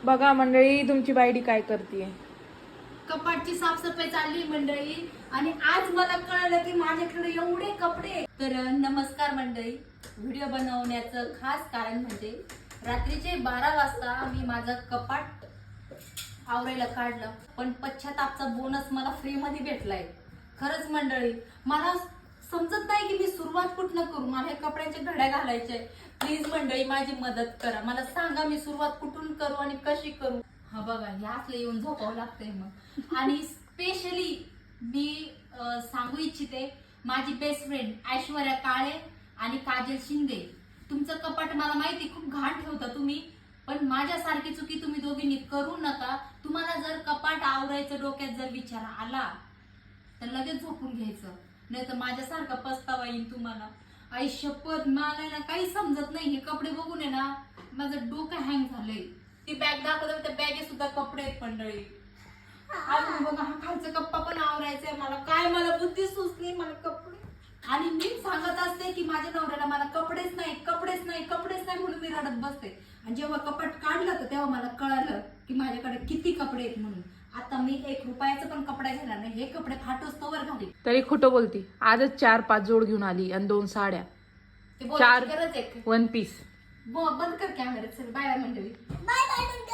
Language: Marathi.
बघा मंडळी तुमची बायडी काय करते. कपाटची साफसफाई चालली मंडळी. आणि आज मला कळलं की माझ्याकडे एवढे कपडे. तर नमस्कार मंडळी. व्हिडिओ बनवण्याचं खास कारण म्हणजे रात्रीचे 12 वाजता मी माझं कपाट आवरायला काढलं, पण पश्चातापचा बोनस मला फ्री मध्ये भेटलाय. खरंच मंडळी मला समजत नाही की मी सुरुवात कुठनं करू. मला हे कपड्यांच्या घड्या घालायच्या. प्लीज मंडळी माझी मदत करा. मला सांगा मी सुरुवात कुठून करू आणि कशी करू. हा बघा ह्यातलं येऊन झोपावं लागतंय मग. आणि स्पेशली मी सांगू इच्छिते माझी बेस्ट फ्रेंड ऐश्वर्या काळे आणि काजल शिंदे. तुमचं कपाट मला माहिती खूप घाण ठेवता तुम्ही, पण माझ्यासारखी चुकी तुम्ही दोघींनी करू नका. तुम्हाला जर कपाट आवरायचं डोक्यात जर विचार आला तर लगेच झोपून घ्यायचं, नाही तर माझ्यासारखा पस्तावा येईल तुम्हाला. आई शपथ मला ना काही समजत नाही. हे कपडे बघून आहे ना माझं डोकं हँग झालंय. ती बॅग दाखवते त्या बॅगेत सुद्धा कपडे आहेत मंडळी. अजून बघा हा खालचा कप्पा पण आवरायचा मला. काय मला बुद्धी सुचली मला कपडे. आणि मी सांगत असते की माझ्या नवऱ्याला मला कपडेच नाही कपडेच नाही कपडेच नाही म्हणून मी रडत बसते. आणि जेव्हा कपाट काढलं तर तेव्हा मला कळालं की माझ्याकडे किती कपडे आहेत म्हणून. आता मी 1 रुपयाचं पण कपडा घेणार नाही. हे कपडे फाटोस तोवर घाली. तरी खोटं बोलती. आजच 4-5 जोड घेऊन आली आणि 2 साड्या, ते बोलायची गरज आहे. 1 पीस. बंद कर कॅमेरा. चल बाय बाय मंडळी. Bye bye.